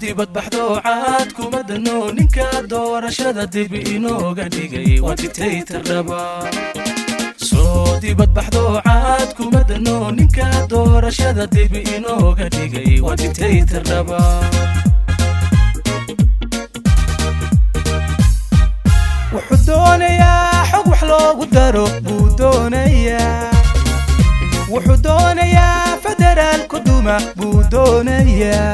dibad baxdo caad kuma dano ninka doorashada dib inooga dhigay waa dictator raba soo dibad baxdo caad kuma dano ninka doorashada dib inooga dhigay waa dictator raba wuxuu doonayaa xog wax loogu daro buu doonayaa wuxuu doonayaa federaal ku duma buu doonayaa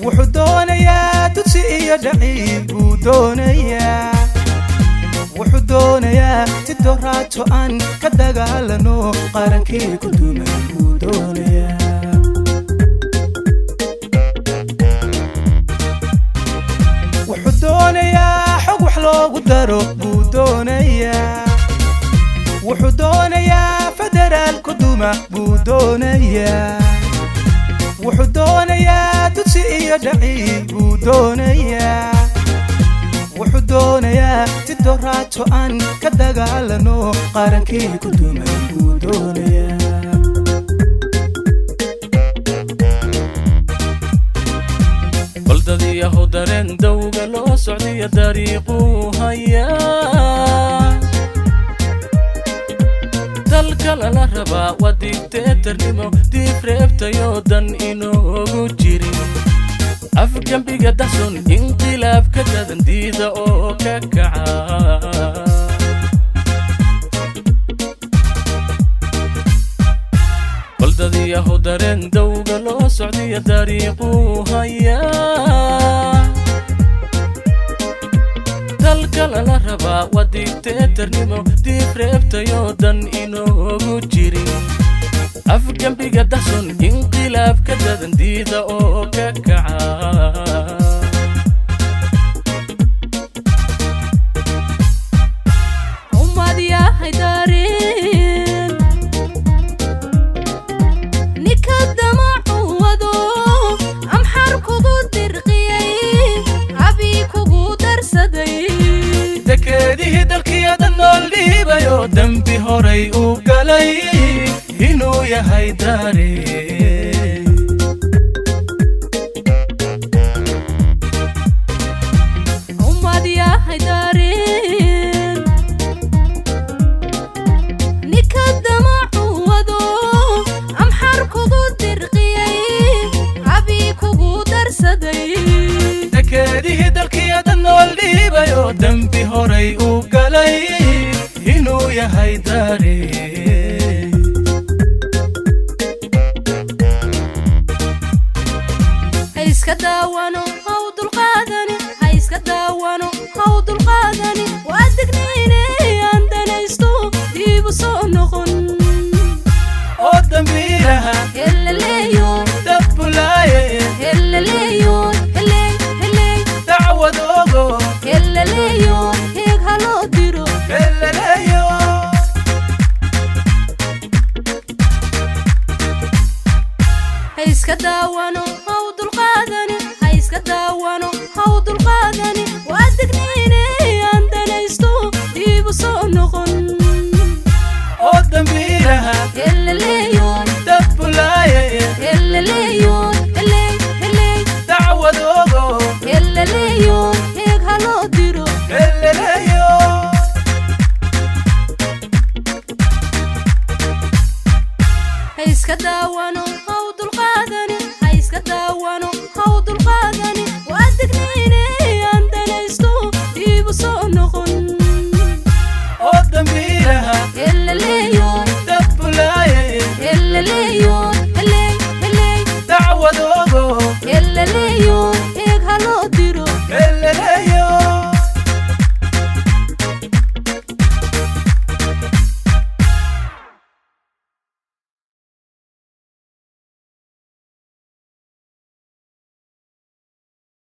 wuxuu doonayaa dugsi iyo dhaciib buu doonayaa wuxuu doonayaa si doraato aan ka dagaalano qarankii ku dumay buu doonayaa wuxuu doonayaa xog wax loogu daro buu doonayaa wuxuu doonayaa federaal ku duma buu doonayaa wuxuu doonayaa dugsi iyo dhaciib buu doonayaa wuxuu doonayaa si doraato aan ka dagaalano qarankii ku dumay buu doonayaa baldadiyahu dareen dawga loo socdiya dariiquu hayaa dalka lala rabaa waa dictatornimo diib reebtayoo dan inoogu jirin afgembiga dahson inqilaab ka dadan diida oo ka kaca baldadiyahu dareen dawga loo socdiya dariiquu hayaa dalka lala rabaa waa dictatornimo diib reebtayoo dan inoogu jirin afgembiga dahson inqilaab ka dadan diida oo ka kaca ummad yahay dareen ninka damacu wado amxar kugu dirqiyay abi kugu darsaday dekeedihii dalkiyada nool dhiibayoo dembi horay u galay inuu yahay dareen ummad yahay dareen ninka damacu wado amxar kugu dirqiyay abi kugu darsaday dekeedihii dalkiyada nool dhiibayoo dembi horay u galay inuu yahay dareen iska daawano haw dulqaadani ha iska daawano haw dulqaadani waa digniinay aan danaysto dib u soo noqon oo dambiiraha helaleeyo dabbulaaye helaleeyo heley heley dacwad ogo helaleeyo